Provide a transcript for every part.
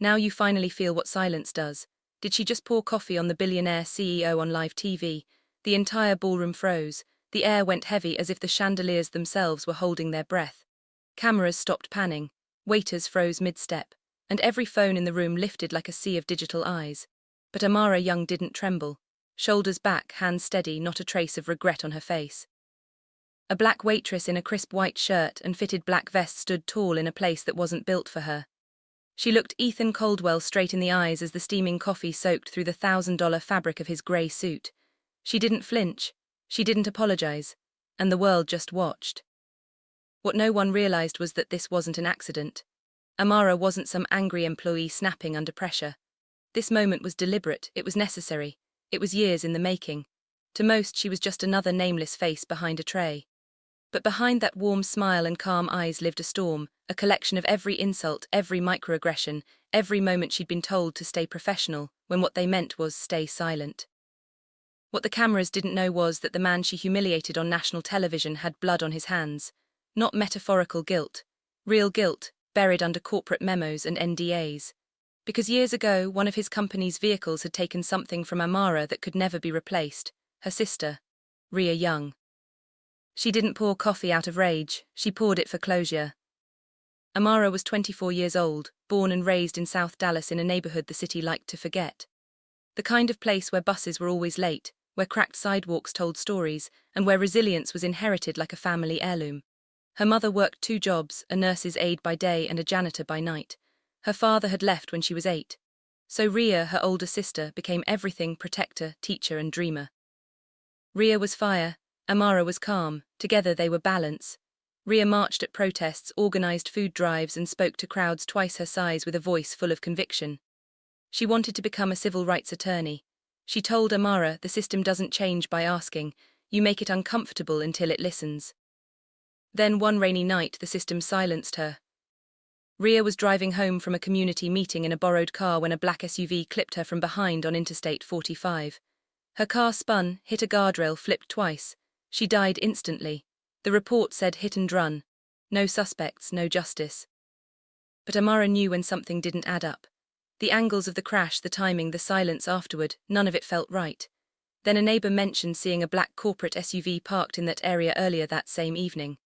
Now you finally feel what silence does. Did she just pour coffee on the billionaire CEO on live TV? The entire ballroom froze. The air went heavy as if the chandeliers themselves were holding their breath. Cameras stopped panning. Waiters froze mid-step. And every phone in the room lifted like a sea of digital eyes. But Amara Young didn't tremble. Shoulders back, hands steady, not a trace of regret on her face. A black waitress in a crisp white shirt and fitted black vest stood tall in a place that wasn't built for her. She looked Ethan Caldwell straight in the eyes as the steaming coffee soaked through the $1,000 fabric of his grey suit. She didn't flinch. She didn't apologize. And the world just watched. What no one realized was that this wasn't an accident. Amara wasn't some angry employee snapping under pressure. This moment was deliberate, it was necessary, it was years in the making. To most, she was just another nameless face behind a tray. But behind that warm smile and calm eyes lived a storm, a collection of every insult, every microaggression, every moment she'd been told to stay professional, when what they meant was stay silent. What the cameras didn't know was that the man she humiliated on national television had blood on his hands. Not metaphorical guilt. Real guilt, buried under corporate memos and NDAs. Because years ago, one of his company's vehicles had taken something from Amara that could never be replaced. Her sister, Amara Young. She didn't pour coffee out of rage, she poured it for closure. Amara was 24 years old, born and raised in South Dallas in a neighborhood the city liked to forget. The kind of place where buses were always late, where cracked sidewalks told stories, and where resilience was inherited like a family heirloom. Her mother worked 2 jobs, a nurse's aide by day and a janitor by night. Her father had left when she was 8. So Rhea, her older sister, became everything: protector, teacher and dreamer. Rhea was fire, Amara was calm, together they were balance. Rhea marched at protests, organized food drives and spoke to crowds twice her size with a voice full of conviction. She wanted to become a civil rights attorney. She told Amara, the system doesn't change by asking, you make it uncomfortable until it listens. Then one rainy night the system silenced her. Rhea was driving home from a community meeting in a borrowed car when a black SUV clipped her from behind on Interstate 45. Her car spun, hit a guardrail, flipped twice. She died instantly. The report said hit and run. No suspects, no justice. But Amara knew when something didn't add up. The angles of the crash, the timing, the silence afterward, none of it felt right. Then a neighbor mentioned seeing a black corporate SUV parked in that area earlier that same evening.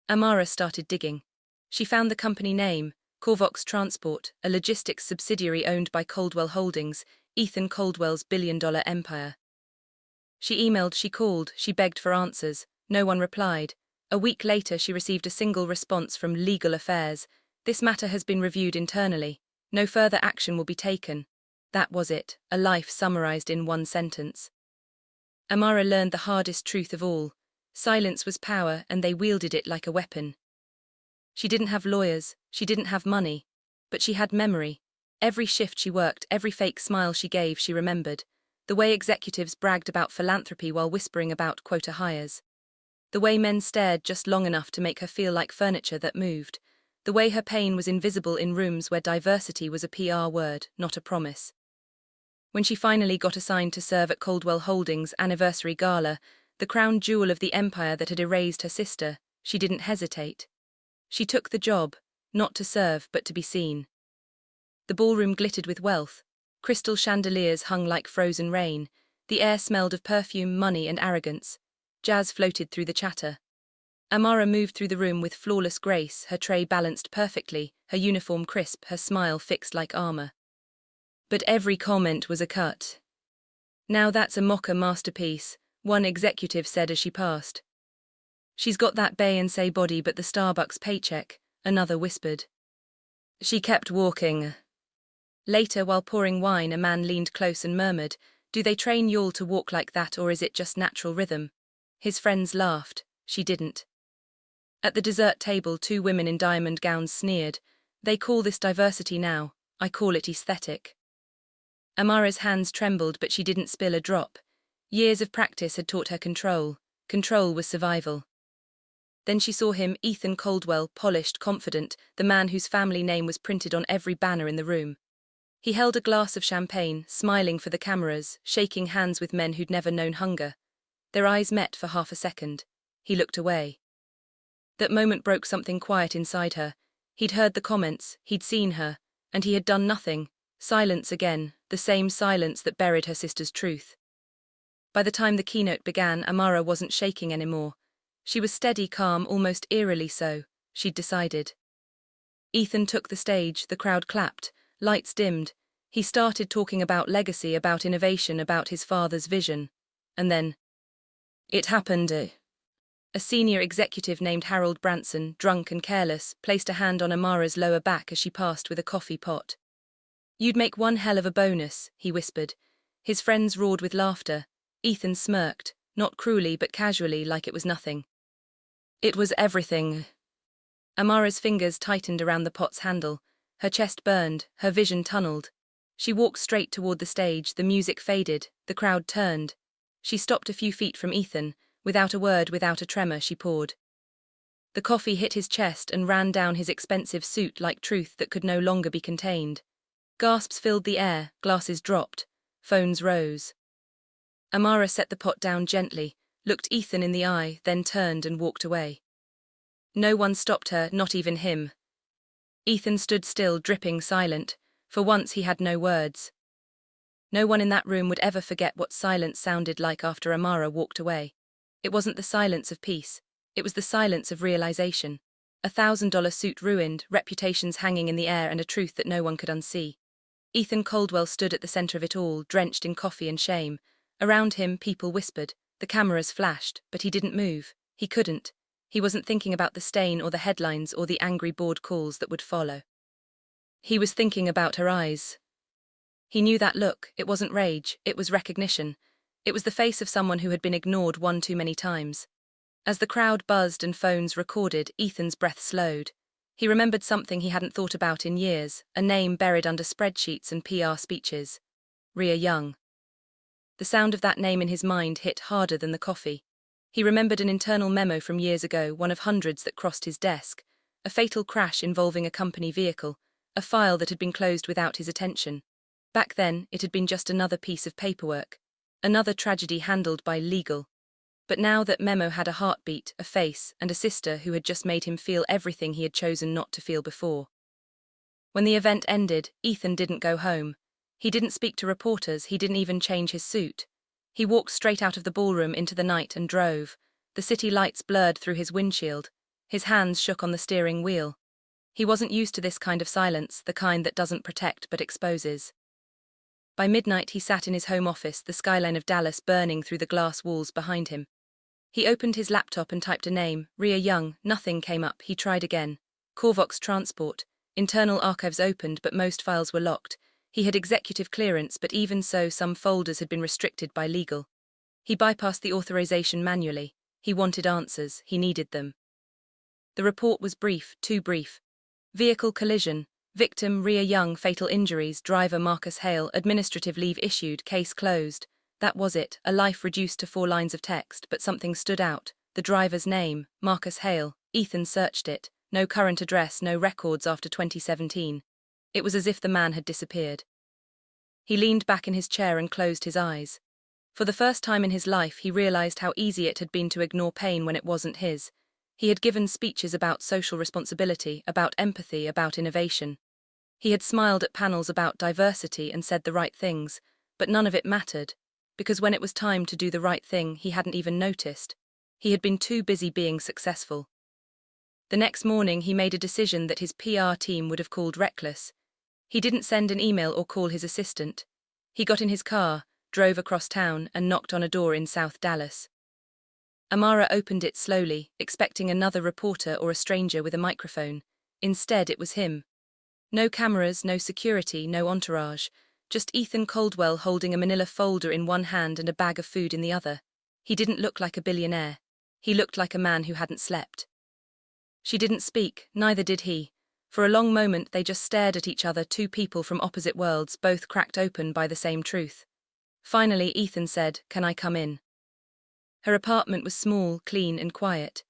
Amara started digging. She found the company name, Corvox Transport, a logistics subsidiary owned by Caldwell Holdings, Ethan Caldwell's billion-dollar empire. She emailed, she called, she begged for answers. No one replied. A week later she received a single response from Legal Affairs. This matter has been reviewed internally. No further action will be taken. That was it, a life summarized in one sentence. Amara learned the hardest truth of all. Silence was power and they wielded it like a weapon. She didn't have lawyers, she didn't have money. But she had memory. Every shift she worked, every fake smile she gave, she remembered. The way executives bragged about philanthropy while whispering about quota hires. The way men stared just long enough to make her feel like furniture that moved. The way her pain was invisible in rooms where diversity was a PR word, not a promise. When she finally got assigned to serve at Caldwell Holdings' anniversary gala, the crown jewel of the empire that had erased her sister, she didn't hesitate. She took the job, not to serve but to be seen. The ballroom glittered with wealth. Crystal chandeliers hung like frozen rain. The air smelled of perfume, money and arrogance. Jazz floated through the chatter. Amara moved through the room with flawless grace, her tray balanced perfectly, her uniform crisp, her smile fixed like armor. But every comment was a cut. Now that's a mocha masterpiece, one executive said as she passed. She's got that Beyoncé body but the Starbucks paycheck, another whispered. She kept walking. Later, while pouring wine, a man leaned close and murmured, do they train y'all to walk like that or is it just natural rhythm? His friends laughed. She didn't. At the dessert table, 2 women in diamond gowns sneered. They call this diversity now. I call it aesthetic. Amara's hands trembled but she didn't spill a drop. Years of practice had taught her control. Control was survival. Then she saw him, Ethan Caldwell, polished, confident, the man whose family name was printed on every banner in the room. He held a glass of champagne, smiling for the cameras, shaking hands with men who'd never known hunger. Their eyes met for half a second. He looked away. That moment broke something quiet inside her. He'd heard the comments, he'd seen her, And he had done nothing. Silence again, the same silence that buried her sister's truth. By the time the keynote began, Amara wasn't shaking anymore. She was steady, calm, almost eerily so, she'd decided. Ethan took the stage, the crowd clapped, lights dimmed. He started talking about legacy, about innovation, about his father's vision. And then, it happened. A senior executive named Harold Branson, drunk and careless, placed a hand on Amara's lower back as she passed with a coffee pot. "You'd make one hell of a bonus," he whispered. His friends roared with laughter. Ethan smirked, not cruelly but casually, like it was nothing. "It was everything." Amara's fingers tightened around the pot's handle. Her chest burned, her vision tunneled. She walked straight toward the stage, the music faded, the crowd turned. She stopped a few feet from Ethan. Without a word, without a tremor, she poured. The coffee hit his chest and ran down his expensive suit like truth that could no longer be contained. Gasps filled the air, glasses dropped, phones rose. Amara set the pot down gently, looked Ethan in the eye, then turned and walked away. No one stopped her, not even him. Ethan stood still, dripping, silent. For once he had no words. No one in that room would ever forget what silence sounded like after Amara walked away. It wasn't the silence of peace. It was the silence of realization. $1,000 suit ruined, reputations hanging in the air, and a truth that no one could unsee. Ethan Caldwell stood at the center of it all, drenched in coffee and shame. Around him, people whispered. The cameras flashed, but he didn't move. He couldn't. He wasn't thinking about the stain or the headlines or the angry board calls that would follow. He was thinking about her eyes. He knew that look. It wasn't rage, it was recognition. It was the face of someone who had been ignored one too many times. As the crowd buzzed and phones recorded, Ethan's breath slowed. He remembered something he hadn't thought about in years, a name buried under spreadsheets and PR speeches. Amara Young. The sound of that name in his mind hit harder than the coffee. He remembered an internal memo from years ago, one of hundreds that crossed his desk. A fatal crash involving a company vehicle, a file that had been closed without his attention. Back then, it had been just another piece of paperwork. Another tragedy handled by legal. But now that memo had a heartbeat, a face, and a sister who had just made him feel everything he had chosen not to feel before. When the event ended, Ethan didn't go home. He didn't speak to reporters, he didn't even change his suit. He walked straight out of the ballroom into the night and drove. The city lights blurred through his windshield. His hands shook on the steering wheel. He wasn't used to this kind of silence, the kind that doesn't protect but exposes. By midnight he sat in his home office, the skyline of Dallas burning through the glass walls behind him. He opened his laptop and typed a name, Amara Young. Nothing came up. He tried again. Corvox Transport. Internal archives opened, but most files were locked. He had executive clearance, but even so, some folders had been restricted by legal. He bypassed the authorization manually. He wanted answers. He needed them. The report was brief, too brief. Vehicle collision. Victim Amara Young, fatal injuries, driver Marcus Hale, administrative leave issued, case closed. That was it, a life reduced to 4 lines of text, but something stood out. The driver's name, Marcus Hale. Ethan searched it. No current address, no records after 2017. It was as if the man had disappeared. He leaned back in his chair and closed his eyes. For the first time in his life, he realized how easy it had been to ignore pain when it wasn't his. He had given speeches about social responsibility, about empathy, about innovation. He had smiled at panels about diversity and said the right things, but none of it mattered, because when it was time to do the right thing, he hadn't even noticed. He had been too busy being successful. The next morning, he made a decision that his PR team would have called reckless. He didn't send an email or call his assistant. He got in his car, drove across town, and knocked on a door in South Dallas. Amara opened it slowly, expecting another reporter or a stranger with a microphone. Instead, it was him. No cameras, no security, no entourage. Just Ethan Caldwell holding a manila folder in one hand and a bag of food in the other. He didn't look like a billionaire. He looked like a man who hadn't slept. She didn't speak, neither did he. For a long moment they just stared at each other, two people from opposite worlds, both cracked open by the same truth. Finally, Ethan said, "Can I come in?" Her apartment was small, clean, and quiet.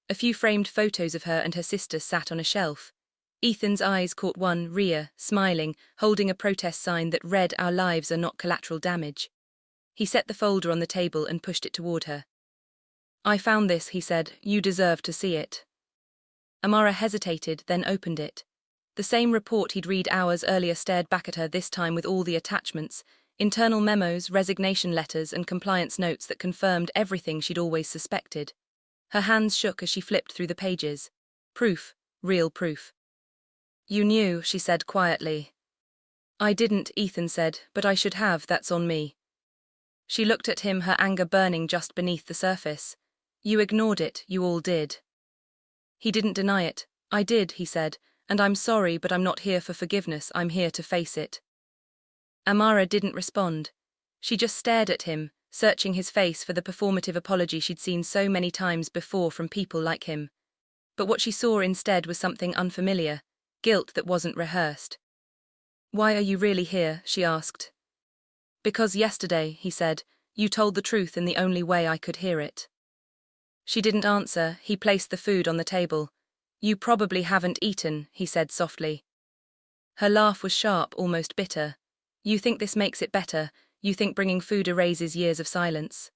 A few framed photos of her and her sister sat on a shelf. Ethan's eyes caught one, Rhea, smiling, holding a protest sign that read, "Our lives are not collateral damage." He set the folder on the table and pushed it toward her. "I found this," he said. "You deserve to see it." Amara hesitated, then opened it. The same report he'd read hours earlier stared back at her, this time with all the attachments, internal memos, resignation letters, and compliance notes that confirmed everything she'd always suspected. Her hands shook as she flipped through the pages. Proof, real proof. "You knew," she said quietly. "I didn't," Ethan said, "but I should have, that's on me." She looked at him, her anger burning just beneath the surface. "You ignored it, you all did." He didn't deny it. "I did," he said, "and I'm sorry, but I'm not here for forgiveness, I'm here to face it." Amara didn't respond. She just stared at him, searching his face for the performative apology she'd seen so many times before from people like him. But what she saw instead was something unfamiliar, guilt that wasn't rehearsed. "Why are you really here?" she asked. "Because yesterday," he said, "you told the truth in the only way I could hear it." She didn't answer. He placed the food on the table. "You probably haven't eaten," he said softly. Her laugh was sharp, almost bitter. "You think this makes it better? You think bringing food erases years of silence?"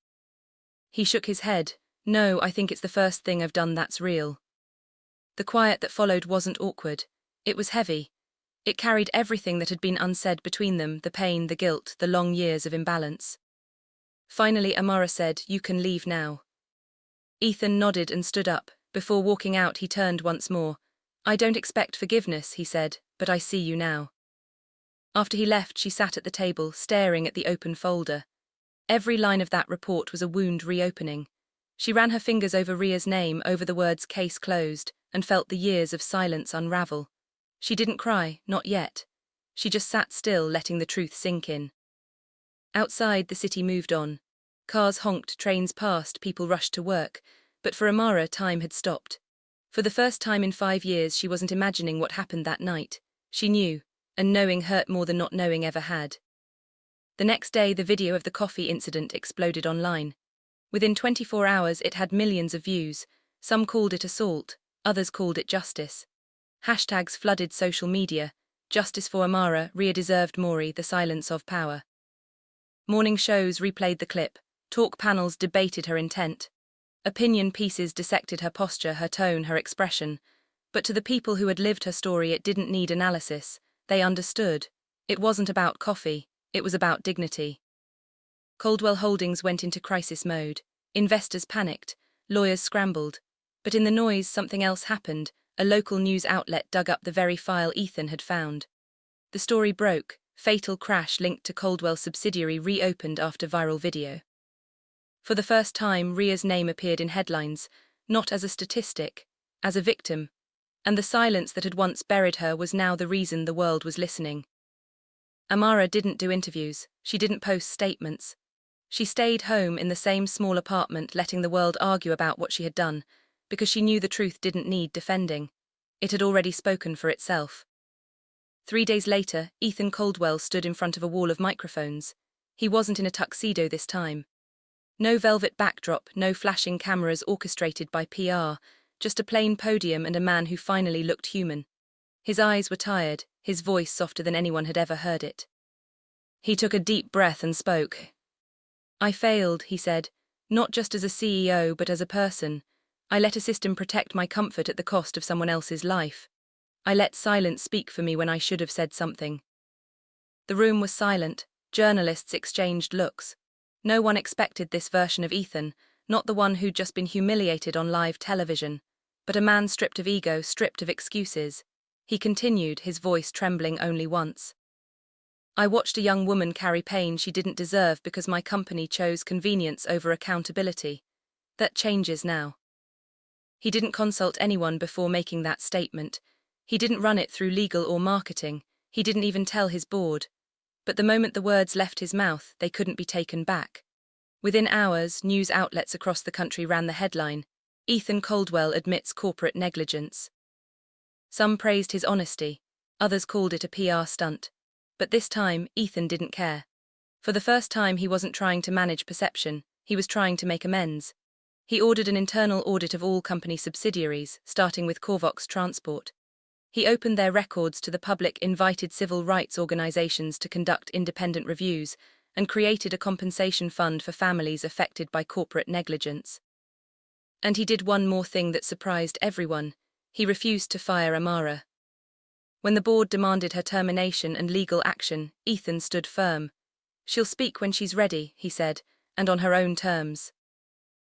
He shook his head. "No, I think it's the first thing I've done that's real." The quiet that followed wasn't awkward. It was heavy. It carried everything that had been unsaid between them, the pain, the guilt, the long years of imbalance. Finally, Amara said, "You can leave now." Ethan nodded and stood up. Before walking out, he turned once more. "I don't expect forgiveness," he said, "but I see you now." After he left, she sat at the table, staring at the open folder. Every line of that report was a wound reopening. She ran her fingers over Ria's name, over the words "case closed," and felt the years of silence unravel. She didn't cry, not yet. She just sat still, letting the truth sink in. Outside, the city moved on. Cars honked, trains passed, people rushed to work. But for Amara, time had stopped. For the first time in 5 years, she wasn't imagining what happened that night. She knew, and knowing hurt more than not knowing ever had. The next day, the video of the coffee incident exploded online. Within 24 hours, it had millions of views. Some called it assault, others called it justice. Hashtags flooded social media. Justice for Amara, Ria deserved Maury, the silence of power. Morning shows replayed the clip. Talk panels debated her intent. Opinion pieces dissected her posture, her tone, her expression. But to the people who had lived her story, it didn't need analysis. They understood. It wasn't about coffee. It was about dignity. Caldwell Holdings went into crisis mode. Investors panicked. Lawyers scrambled. But in the noise, something else happened. A local news outlet dug up the very file Ethan had found. The story broke. Fatal crash linked to Caldwell's subsidiary reopened after viral video. For the first time, Ria's name appeared in headlines, not as a statistic, as a victim. And the silence that had once buried her was now the reason the world was listening. Amara didn't do interviews. She didn't post statements. She stayed home in the same small apartment, letting the world argue about what she had done, because she knew the truth didn't need defending. It had already spoken for itself. 3 days later, Ethan Caldwell stood in front of a wall of microphones. He wasn't in a tuxedo this time. No velvet backdrop, no flashing cameras orchestrated by PR, just a plain podium and a man who finally looked human. His eyes were tired, his voice softer than anyone had ever heard it. He took a deep breath and spoke. "I failed," he said, "not just as a CEO but as a person. I let a system protect my comfort at the cost of someone else's life. I let silence speak for me when I should have said something." The room was silent. Journalists exchanged looks. No one expected this version of Ethan, not the one who'd just been humiliated on live television, but a man stripped of ego, stripped of excuses. He continued, his voice trembling only once. "I watched a young woman carry pain she didn't deserve because my company chose convenience over accountability. That changes now." He didn't consult anyone before making that statement. He didn't run it through legal or marketing. He didn't even tell his board. But the moment the words left his mouth, they couldn't be taken back. Within hours, news outlets across the country ran the headline, "Ethan Caldwell admits corporate negligence." Some praised his honesty. Others called it a PR stunt. But this time, Ethan didn't care. For the first time, he wasn't trying to manage perception. He was trying to make amends. He ordered an internal audit of all company subsidiaries, starting with Corvox Transport. He opened their records to the public, invited civil rights organizations to conduct independent reviews, and created a compensation fund for families affected by corporate negligence. And he did one more thing that surprised everyone. He refused to fire Amara. When the board demanded her termination and legal action, Ethan stood firm. "She'll speak when she's ready," he said, "and on her own terms."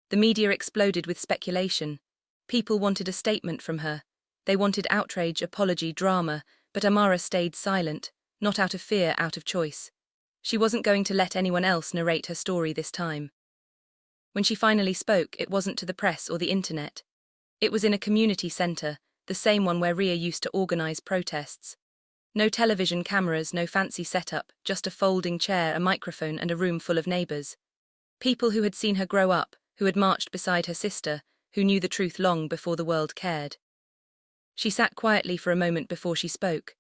The media exploded with speculation. People wanted a statement from her. They wanted outrage, apology, drama, but Amara stayed silent, not out of fear, out of choice. She wasn't going to let anyone else narrate her story this time. When she finally spoke, it wasn't to the press or the internet. It was in a community center, the same one where Rhea used to organize protests. No television cameras, no fancy setup, just a folding chair, a microphone, and a room full of neighbors. People who had seen her grow up, who had marched beside her sister, who knew the truth long before the world cared. She sat quietly for a moment before she spoke.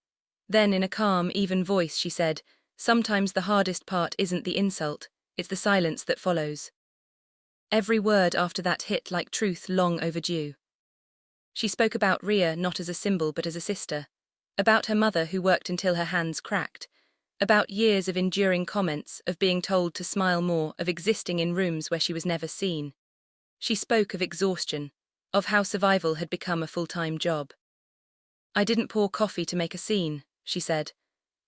Then, in a calm, even voice, she said, "Sometimes the hardest part isn't the insult, it's the silence that follows." Every word after that hit like truth long overdue. She spoke about Rhea not as a symbol but as a sister, about her mother who worked until her hands cracked, about years of enduring comments, of being told to smile more, of existing in rooms where she was never seen. She spoke of exhaustion, of how survival had become a full-time job. "I didn't pour coffee to make a scene," she said.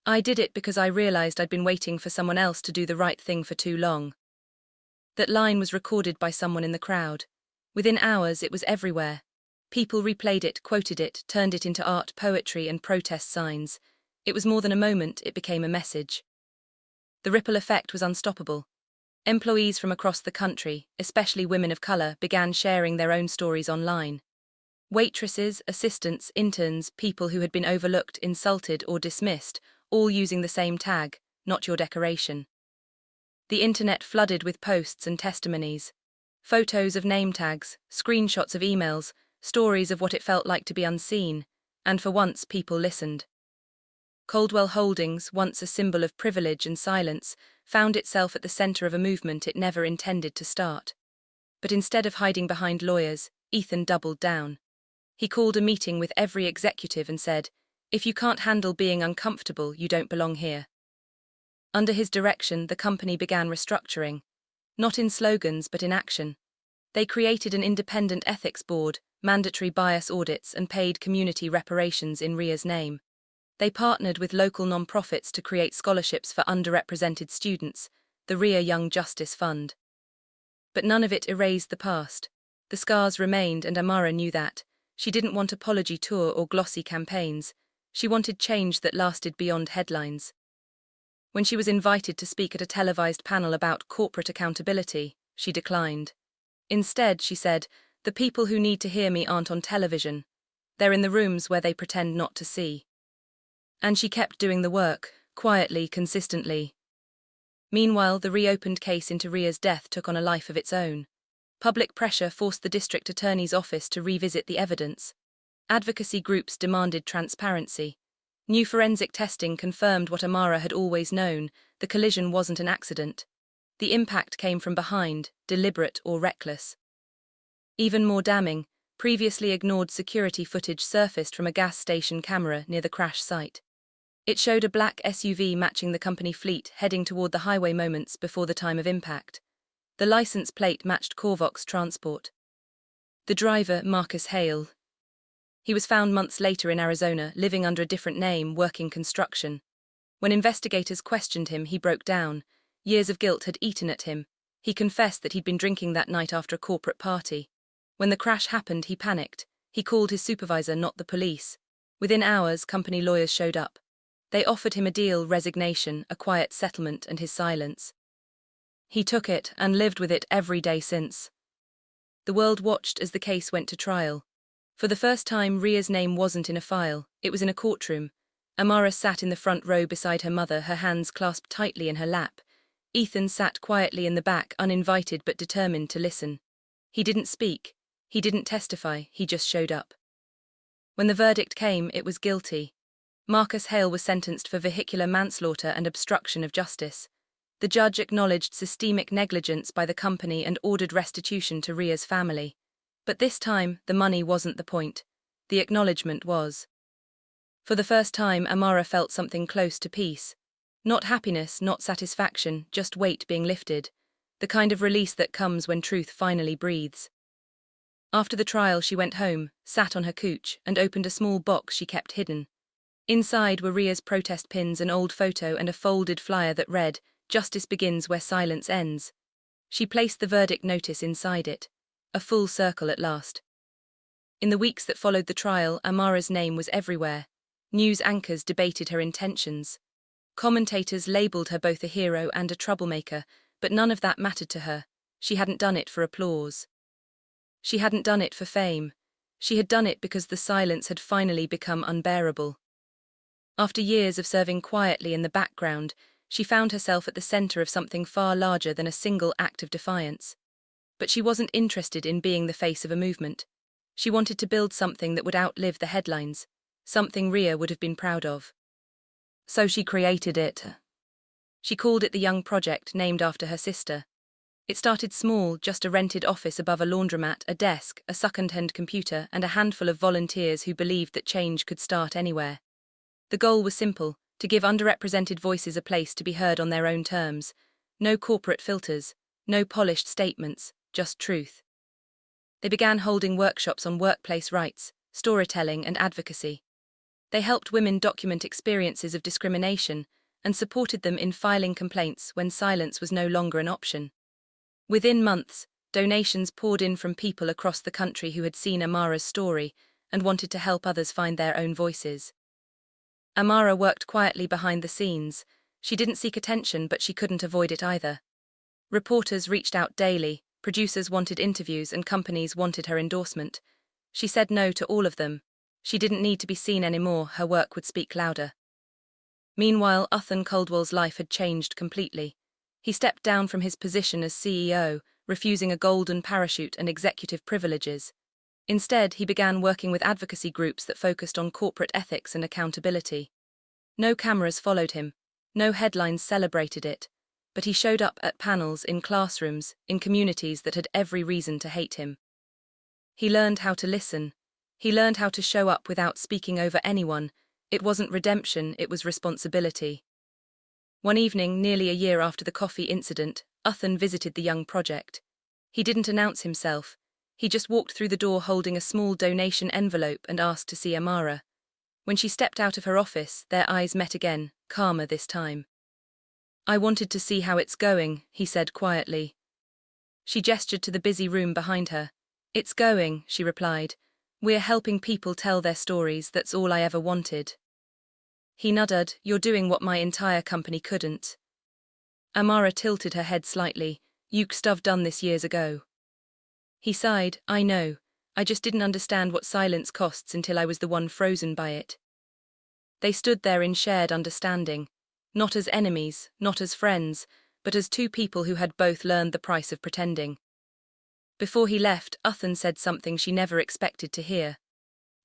"I did it because I realized I'd been waiting for someone else to do the right thing for too long." That line was recorded by someone in the crowd. Within hours, it was everywhere. People replayed it, quoted it, turned it into art, poetry, and protest signs. It was more than a moment, it became a message. The ripple effect was unstoppable. Employees from across the country, especially women of color, began sharing their own stories online. Waitresses, assistants, interns, people who had been overlooked, insulted, or dismissed, all using the same tag, "Not your decoration." The internet flooded with posts and testimonies. Photos of name tags, screenshots of emails, stories of what it felt like to be unseen, and for once people listened. Caldwell Holdings, once a symbol of privilege and silence, found itself at the center of a movement it never intended to start. But instead of hiding behind lawyers, Ethan doubled down. He called a meeting with every executive and said, "If you can't handle being uncomfortable, you don't belong here." Under his direction, the company began restructuring. Not in slogans, but in action. They created an independent ethics board, mandatory bias audits, and paid community reparations in Rhea's name. They partnered with local nonprofits to create scholarships for underrepresented students, the Amara Young Justice Fund. But none of it erased the past. The scars remained, and Amara knew that. She didn't want apology tour or glossy campaigns. She wanted change that lasted beyond headlines. When she was invited to speak at a televised panel about corporate accountability, she declined. Instead, she said, "The people who need to hear me aren't on television. They're in the rooms where they pretend not to see." And she kept doing the work, quietly, consistently. Meanwhile, the reopened case into Rhea's death took on a life of its own. Public pressure forced the district attorney's office to revisit the evidence. Advocacy groups demanded transparency. New forensic testing confirmed what Amara had always known: the collision wasn't an accident. The impact came from behind, deliberate or reckless. Even more damning, previously ignored security footage surfaced from a gas station camera near the crash site. It showed a black SUV matching the company fleet heading toward the highway moments before the time of impact. The license plate matched Corvox Transport. The driver, Marcus Hale. He was found months later in Arizona, living under a different name, working construction. When investigators questioned him, he broke down. Years of guilt had eaten at him. He confessed that he'd been drinking that night after a corporate party. When the crash happened, he panicked. He called his supervisor, not the police. Within hours, company lawyers showed up. They offered him a deal: resignation, a quiet settlement, and his silence. He took it and lived with it every day since. The world watched as the case went to trial. For the first time, Rhea's name wasn't in a file, it was in a courtroom. Amara sat in the front row beside her mother, her hands clasped tightly in her lap. Ethan sat quietly in the back, uninvited but determined to listen. He didn't speak, he didn't testify, he just showed up. When the verdict came, it was guilty. Marcus Hale was sentenced for vehicular manslaughter and obstruction of justice. The judge acknowledged systemic negligence by the company and ordered restitution to Rhea's family. But this time, the money wasn't the point. The acknowledgement was. For the first time, Amara felt something close to peace. Not happiness, not satisfaction, just weight being lifted. The kind of release that comes when truth finally breathes. After the trial, she went home, sat on her couch, and opened a small box she kept hidden. Inside were Ria's protest pins, an old photo, and a folded flyer that read, "Justice begins where silence ends." She placed the verdict notice inside it. A full circle at last. In the weeks that followed the trial, Amara's name was everywhere. News anchors debated her intentions. Commentators labeled her both a hero and a troublemaker, but none of that mattered to her. She hadn't done it for applause. She hadn't done it for fame. She had done it because the silence had finally become unbearable. After years of serving quietly in the background, she found herself at the center of something far larger than a single act of defiance. But she wasn't interested in being the face of a movement. She wanted to build something that would outlive the headlines, something Ria would have been proud of. So she created it. She called it the Young Project, named after her sister. It started small, just a rented office above a laundromat, a desk, a second-hand computer, and a handful of volunteers who believed that change could start anywhere. The goal was simple: to give underrepresented voices a place to be heard on their own terms. No corporate filters, no polished statements, just truth. They began holding workshops on workplace rights, storytelling, and advocacy. They helped women document experiences of discrimination and supported them in filing complaints when silence was no longer an option. Within months, donations poured in from people across the country who had seen Amara's story and wanted to help others find their own voices. Amara worked quietly behind the scenes. She didn't seek attention, but she couldn't avoid it either. Reporters reached out daily, producers wanted interviews, and companies wanted her endorsement. She said no to all of them. She didn't need to be seen anymore, her work would speak louder. Meanwhile, Ethan Caldwell's life had changed completely. He stepped down from his position as CEO, refusing a golden parachute and executive privileges. Instead, he began working with advocacy groups that focused on corporate ethics and accountability. No cameras followed him, no headlines celebrated it, but he showed up at panels, in classrooms, in communities that had every reason to hate him. He learned how to listen. He learned how to show up without speaking over anyone. It wasn't redemption, it was responsibility. One evening, nearly a year after the coffee incident, Ethan visited the Young Project. He didn't announce himself. He just walked through the door holding a small donation envelope and asked to see Amara. When she stepped out of her office, their eyes met again, calmer this time. "I wanted to see how it's going," he said quietly. She gestured to the busy room behind her. "It's going," she replied. "We're helping people tell their stories, that's all I ever wanted." He nodded. "You're doing what my entire company couldn't." Amara tilted her head slightly. "You could've done this years ago." He sighed. "I know. I just didn't understand what silence costs until I was the one frozen by it." They stood there in shared understanding, not as enemies, not as friends, but as two people who had both learned the price of pretending. Before he left, Ethan said something she never expected to hear.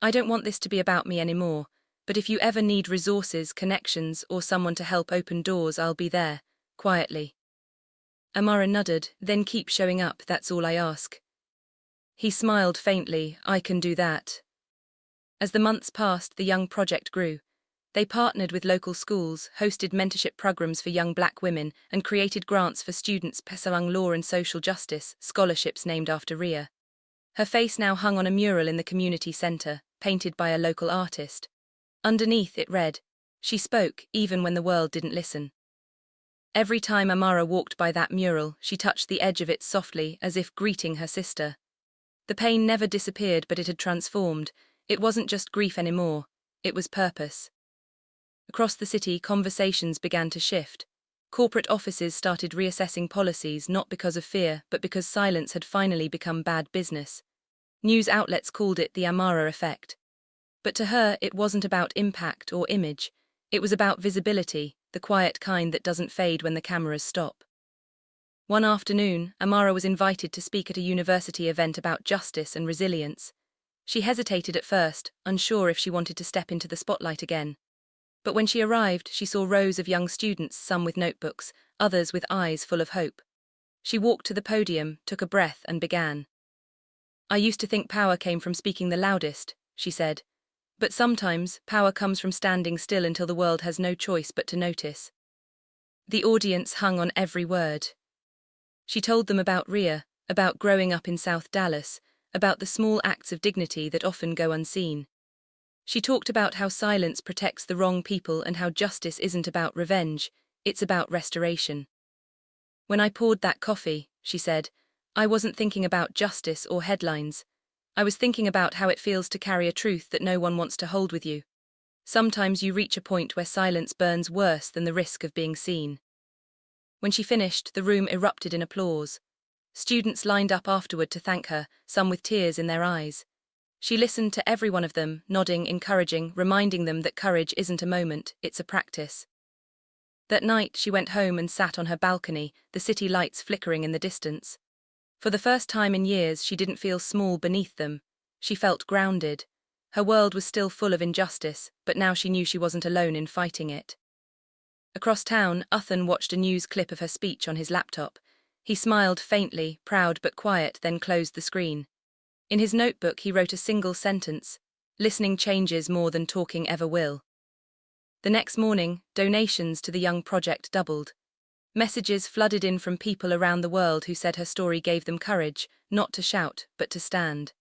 "I don't want this to be about me anymore, but if you ever need resources, connections, or someone to help open doors, I'll be there," quietly. Amara nodded. "Then keep showing up, that's all I ask." He smiled faintly. "I can do that." As the months passed, the Young Project grew. They partnered with local schools, hosted mentorship programs for young black women, and created grants for students pursuing law and social justice, scholarships named after Ria. Her face now hung on a mural in the community center, painted by a local artist. Underneath it read, "She spoke, even when the world didn't listen." Every time Amara walked by that mural, she touched the edge of it softly, as if greeting her sister. The pain never disappeared, but it had transformed. It wasn't just grief anymore, it was purpose. Across the city, conversations began to shift. Corporate offices started reassessing policies, not because of fear, but because silence had finally become bad business. News outlets called it the Amara effect. But to her, it wasn't about impact or image. It was about visibility, the quiet kind that doesn't fade when the cameras stop. One afternoon, Amara was invited to speak at a university event about justice and resilience. She hesitated at first, unsure if she wanted to step into the spotlight again. But when she arrived, she saw rows of young students, some with notebooks, others with eyes full of hope. She walked to the podium, took a breath, and began. "I used to think power came from speaking the loudest," she said. "But sometimes, power comes from standing still until the world has no choice but to notice." The audience hung on every word. She told them about Ria, about growing up in South Dallas, about the small acts of dignity that often go unseen. She talked about how silence protects the wrong people and how justice isn't about revenge, it's about restoration. When I poured that coffee, she said, I wasn't thinking about justice or headlines. I was thinking about how it feels to carry a truth that no one wants to hold with you. Sometimes you reach a point where silence burns worse than the risk of being seen. When she finished, the room erupted in applause. Students lined up afterward to thank her, some with tears in their eyes. She listened to every one of them, nodding, encouraging, reminding them that courage isn't a moment, it's a practice. That night, she went home and sat on her balcony, the city lights flickering in the distance. For the first time in years, she didn't feel small beneath them. She felt grounded. Her world was still full of injustice, but now she knew she wasn't alone in fighting it. Across town, Ethan watched a news clip of her speech on his laptop. He smiled faintly, proud but quiet, then closed the screen. In his notebook, he wrote a single sentence: listening changes more than talking ever will. The next morning, donations to the Young project doubled. Messages flooded in from people around the world who said her story gave them courage, not to shout, but to stand.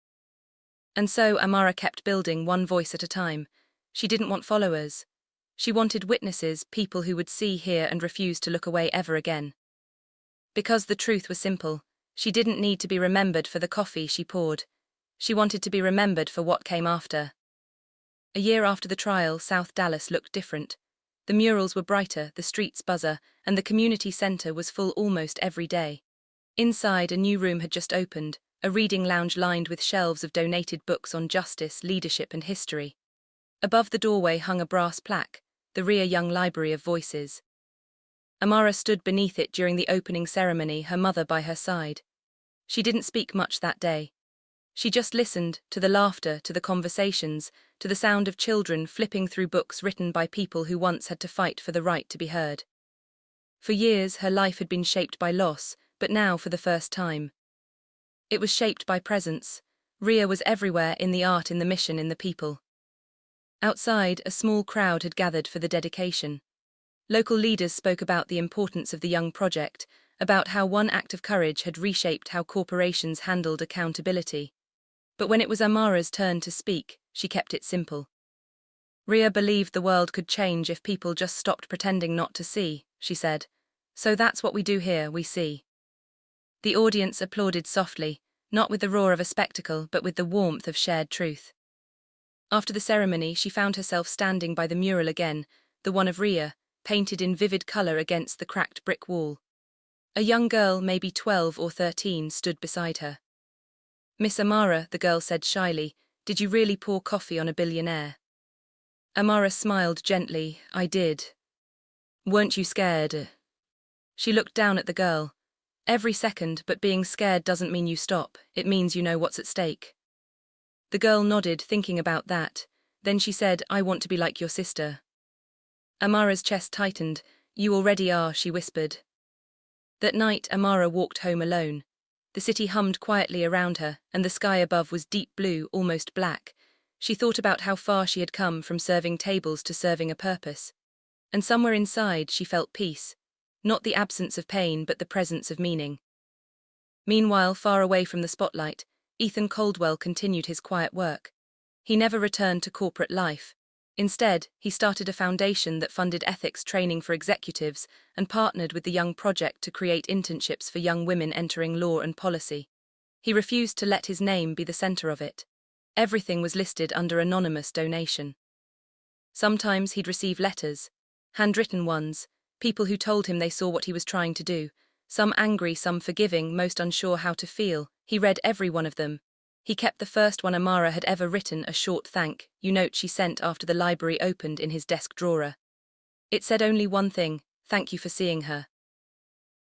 And so Amara kept building, one voice at a time. She didn't want followers. She wanted witnesses, people who would see, hear, and refuse to look away ever again. Because the truth was simple, she didn't need to be remembered for the coffee she poured. She wanted to be remembered for what came after. A year after the trial, South Dallas looked different. The murals were brighter, the streets buzzer, and the community center was full almost every day. Inside, a new room had just opened, a reading lounge lined with shelves of donated books on justice, leadership, and history. Above the doorway hung a brass plaque, the Amara Young Library of Voices. Amara stood beneath it during the opening ceremony, her mother by her side. She didn't speak much that day. She just listened, to the laughter, to the conversations, to the sound of children flipping through books written by people who once had to fight for the right to be heard. For years, her life had been shaped by loss, but now, for the first time, it was shaped by presence. Ria was everywhere, in the art, in the mission, in the people. Outside, a small crowd had gathered for the dedication. Local leaders spoke about the importance of the Young project, about how one act of courage had reshaped how corporations handled accountability. But when it was Amara's turn to speak, she kept it simple. Ria believed the world could change if people just stopped pretending not to see, she said. So that's what we do here, we see. The audience applauded softly, not with the roar of a spectacle, but with the warmth of shared truth. After the ceremony, she found herself standing by the mural again, the one of Ria, painted in vivid color against the cracked brick wall. A young girl, maybe 12 or 13, stood beside her. Miss Amara, the girl said shyly, did you really pour coffee on a billionaire? Amara smiled gently. I did. Weren't you scared? She looked down at the girl. Every second, but being scared doesn't mean you stop, it means you know what's at stake. The girl nodded, thinking about that. Then she said, I want to be like your sister. Amara's chest tightened. You already are, she whispered. That night, Amara walked home alone. The city hummed quietly around her, and the sky above was deep blue, almost black. She thought about how far she had come, from serving tables to serving a purpose. And somewhere inside, she felt peace. Not the absence of pain, but the presence of meaning. Meanwhile, far away from the spotlight, Ethan Caldwell continued his quiet work. He never returned to corporate life. Instead, he started a foundation that funded ethics training for executives and partnered with the Young Project to create internships for young women entering law and policy. He refused to let his name be the center of it. Everything was listed under anonymous donation. Sometimes he'd receive letters, handwritten ones, people who told him they saw what he was trying to do, some angry, some forgiving, most unsure how to feel. He read every one of them. He kept the first one Amara had ever written, a short thank you note she sent after the library opened, in his desk drawer. It said only one thing: thank you for seeing her.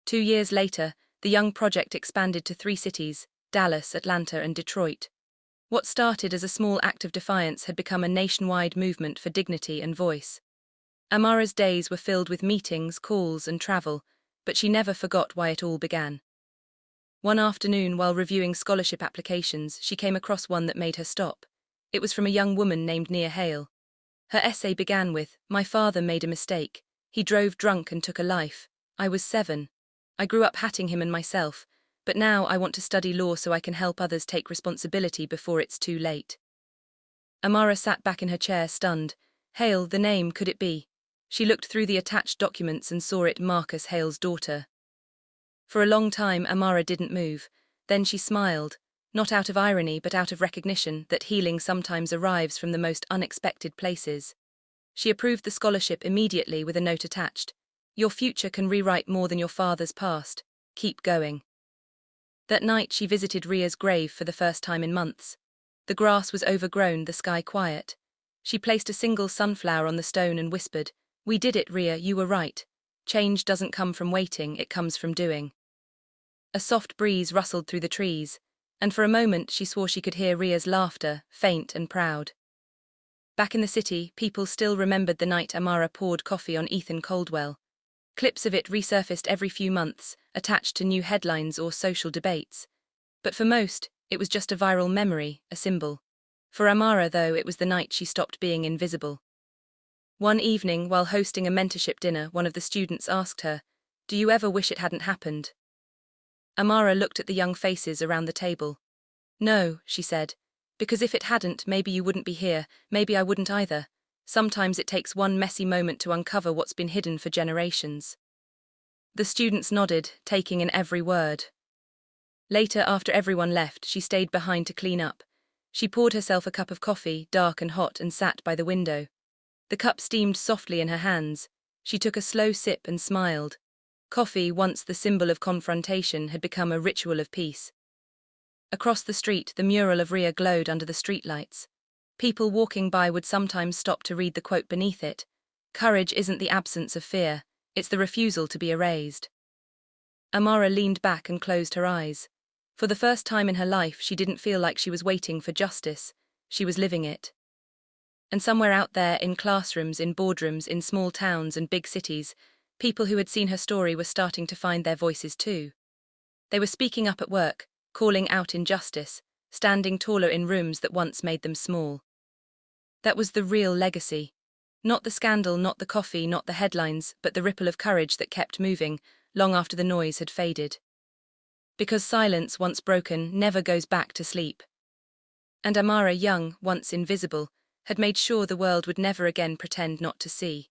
2 years later, the Young Project expanded to 3 cities, Dallas, Atlanta, and Detroit. What started as a small act of defiance had become a nationwide movement for dignity and voice. Amara's days were filled with meetings, calls, and travel, but she never forgot why it all began. One afternoon, while reviewing scholarship applications, she came across one that made her stop. It was from a young woman named Nia Hale. Her essay began with, "My father made a mistake. He drove drunk and took a life. I was 7. I grew up hating him and myself, but now I want to study law so I can help others take responsibility before it's too late." Amara sat back in her chair, stunned. Hale, the name, could it be? She looked through the attached documents and saw it Marcus Hale's daughter. For a long time, Amara didn't move. Then she smiled, not out of irony but out of recognition that healing sometimes arrives from the most unexpected places. She approved the scholarship immediately with a note attached. Your future can rewrite more than your father's past. Keep going. That night she visited Ria's grave for the first time in months. The grass was overgrown, the sky quiet. She placed a single sunflower on the stone and whispered, "We did it, Ria, you were right. Change doesn't come from waiting, it comes from doing." A soft breeze rustled through the trees, and for a moment she swore she could hear Ria's laughter, faint and proud. Back in the city, people still remembered the night Amara poured coffee on Ethan Caldwell. Clips of it resurfaced every few months, attached to new headlines or social debates. But for most, it was just a viral memory, a symbol. For Amara, though, it was the night she stopped being invisible. One evening, while hosting a mentorship dinner, one of the students asked her, "Do you ever wish it hadn't happened?" Amara looked at the young faces around the table. "No," she said, "because if it hadn't, maybe you wouldn't be here, maybe I wouldn't either. Sometimes it takes one messy moment to uncover what's been hidden for generations." The students nodded, taking in every word. Later, after everyone left, she stayed behind to clean up. She poured herself a cup of coffee, dark and hot, and sat by the window. The cup steamed softly in her hands. She took a slow sip and smiled. Coffee, once the symbol of confrontation, had become a ritual of peace. Across the street, the mural of Ria glowed under the streetlights. People walking by would sometimes stop to read the quote beneath it. "Courage isn't the absence of fear, it's the refusal to be erased." Amara leaned back and closed her eyes. For the first time in her life, she didn't feel like she was waiting for justice. She was living it. And somewhere out there, in classrooms, in boardrooms, in small towns and big cities, people who had seen her story were starting to find their voices too. They were speaking up at work, calling out injustice, standing taller in rooms that once made them small. That was the real legacy. Not the scandal, not the coffee, not the headlines, but the ripple of courage that kept moving, long after the noise had faded. Because silence, once broken, never goes back to sleep. And Amara Young, once invisible, had made sure the world would never again pretend not to see.